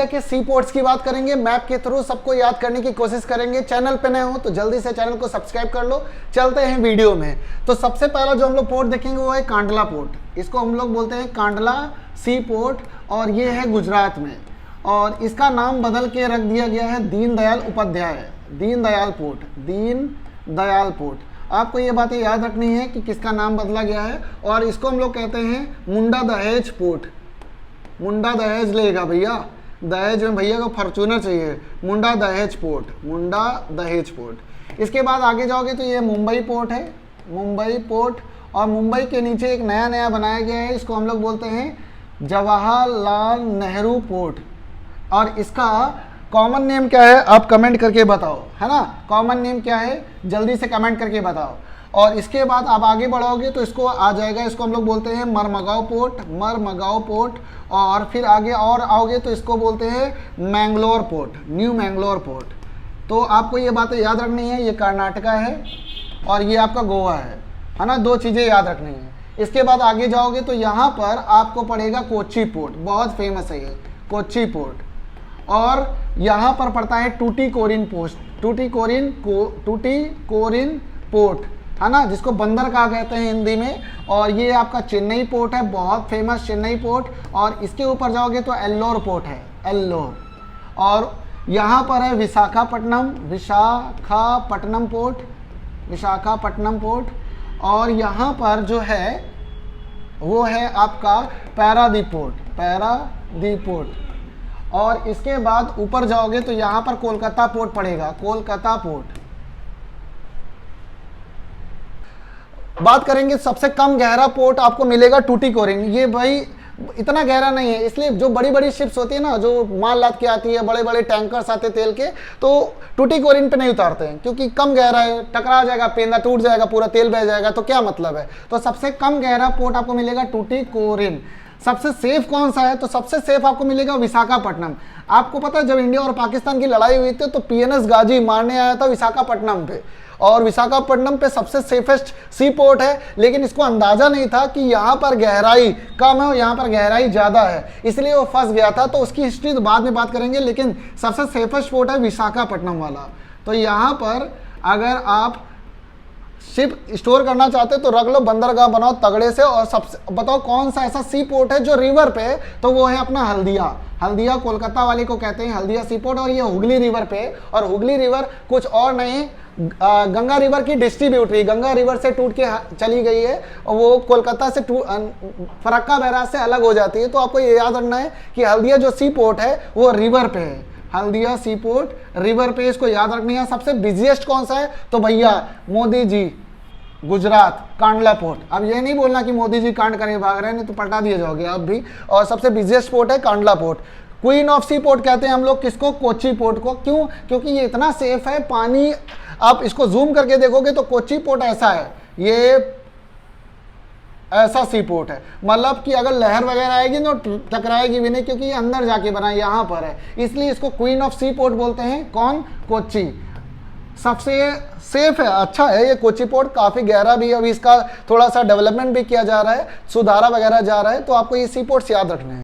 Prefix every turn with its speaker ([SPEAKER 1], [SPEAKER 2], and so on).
[SPEAKER 1] के सी पोर्ट्स की बात करेंगे, मैप के थ्रू सबको याद करने की कोशिश करेंगे। चैनल पे नए हो तो जल्दी से चैनल को सब्सक्राइब कर लो। चलते हैं वीडियो में। तो सबसे पहला जो हम लोग पोर्ट देखेंगे वो है कांडला पोर्ट। इसको हम लोग बोलते हैं कांडला सी पोर्ट और ये है गुजरात में, और इसका नाम बदल के रख दिया गया है दीनदयाल उपाध्याय, दीनदयाल पोर्ट, दीनदयाल पोर्ट। आपको ये बातें याद रखनी है कि किसका नाम बदला गया है। और इसको हम लोग कहते हैं मुंडा दहेज पोर्ट। मुंडा दहेज लेगा भैया, दहेज में भैया को फॉर्च्यूनर चाहिए। मुंडा दहेज पोर्ट, मुंडा दहेज पोर्ट। इसके बाद आगे जाओगे तो ये मुंबई पोर्ट है, मुंबई पोर्ट। और मुंबई के नीचे एक नया बनाया गया है, इसको हम लोग बोलते हैं जवाहरलाल नेहरू पोर्ट। और इसका कॉमन नेम क्या है आप कमेंट करके बताओ, है ना। कॉमन नेम क्या है जल्दी से कमेंट करके बताओ। और इसके बाद आप आगे बढ़ोगे तो इसको आ जाएगा, इसको हम लोग बोलते हैं मरमगांव पोर्ट, मरमगांव पोर्ट। और फिर आगे और आओगे तो इसको बोलते हैं Mangalore port, new Mangalore port. तो आपको ये बातें याद रखनी है, ये कर्नाटका है और ये आपका गोवा है ना। दो चीज़ें याद रखनी है। इसके बाद आगे जाओगे तो यहाँ पर आपको पड़ेगा कोच्चि पोर्ट, बहुत फेमस है ये कोच्चि पोर्ट। और यहाँ पर पड़ता है टूटीकोरिन पोस्ट, टूटीकोरिन पोर्ट, है ना, जिसको बंदर कहा कहते हैं हिंदी में। और ये आपका चेन्नई पोर्ट है, बहुत फेमस चेन्नई पोर्ट। और इसके ऊपर जाओगे तो एल्लोर पोर्ट है, एल्लोर। और यहाँ पर है विशाखापट्टनम, विशाखापट्टनम पोर्ट, विशाखापट्टनम पोर्ट। और यहाँ पर जो है वो है आपका पारादीप पोर्ट, पारादीप पोर्ट। और इसके बाद ऊपर जाओगे तो यहाँ पर कोलकाता पोर्ट पड़ेगा, कोलकाता पोर्ट। बात करेंगे सबसे कम गहरा पोर्ट आपको मिलेगा टूटीकोरिन। ये भाई इतना गहरा नहीं है, इसलिए जो बड़ी बड़ी शिप्स होती है ना, जो माल लाद के आती है, बड़े बड़े टैंकर्स आते तेल के, तो टूटीकोरिन पे नहीं उतारते हैं क्योंकि कम गहरा है, टकरा जाएगा, पेंदा टूट जाएगा, पूरा तेल बह जाएगा, तो क्या मतलब है। तो सबसे कम गहरा पोर्ट आपको मिलेगा टूटीकोरिन। सबसे सेफ कौन सा है, तो सबसे सेफ आपको मिलेगा विशाखापट्टनम। आपको पता है जब इंडिया और पाकिस्तान की लड़ाई हुई थी तो पीएनएस गाजी मारने आया था विशाखापट्टनम पे, और विशाखापट्टनम पे सबसे सेफेस्ट सी पोर्ट है। लेकिन इसको अंदाजा नहीं था कि यहाँ पर गहराई कम है और यहाँ पर गहराई ज़्यादा है, इसलिए वो फंस गया था। तो उसकी हिस्ट्री तो बाद में बात करेंगे, लेकिन सबसे सेफेस्ट पोर्ट है विशाखापट्टनम वाला। तो यहाँ पर अगर आप शिप स्टोर करना चाहते तो रख लो, बंदरगाह बनाओ तगड़े से। और सबसे बताओ कौन सा ऐसा सी पोर्ट है जो रिवर पे, तो वो है अपना हल्दिया, हल्दिया कोलकाता वाले को कहते हैं हल्दिया सी पोर्ट। और ये हुगली रिवर पे, और हुगली रिवर कुछ और नहीं, गंगा रिवर की डिस्ट्रीब्यूटरी, गंगा रिवर से टूट के चली गई है और वो कोलकाता से फरक्का बैराज से अलग हो जाती है। तो आपको ये याद रखना है कि हल्दिया जो सी पोर्ट है वो रिवर पे है, हल्दिया सी पोर्ट रिवर पे, इसको याद रखनी है। सबसे बिजिएस्ट कौन सा है, तो भैया मोदी जी गुजरात कांडला पोर्ट। अब ये नहीं बोलना कि मोदी जी कांड करे भाग रहे हैं, नहीं तो पलटा दिए जाओगे आप भी। और सबसे बिजिएस्ट पोर्ट है Kandla port. Queen of sea port कहते हैं हम लोग किसको, कोच्चि पोर्ट को। क्यों, क्योंकि ये इतना सेफ है, पानी आप इसको जूम करके देखोगे तो कोच्चि पोर्ट ऐसा है, ये ऐसा सी पोर्ट है, मतलब कि अगर लहर वगैरह आएगी तो टकराएगी भी नहीं, क्योंकि ये अंदर जाके बना यहाँ पर है, इसलिए इसको क्वीन ऑफ सी पोर्ट बोलते हैं। कौन, कोच्चि। सबसे सेफ है, अच्छा है ये कोच्चि पोर्ट, काफ़ी गहरा भी है, अभी इसका थोड़ा सा डेवलपमेंट भी किया जा रहा है, सुधारा वगैरह जा रहा है। तो आपको ये सी पोर्ट्स याद रखने हैं।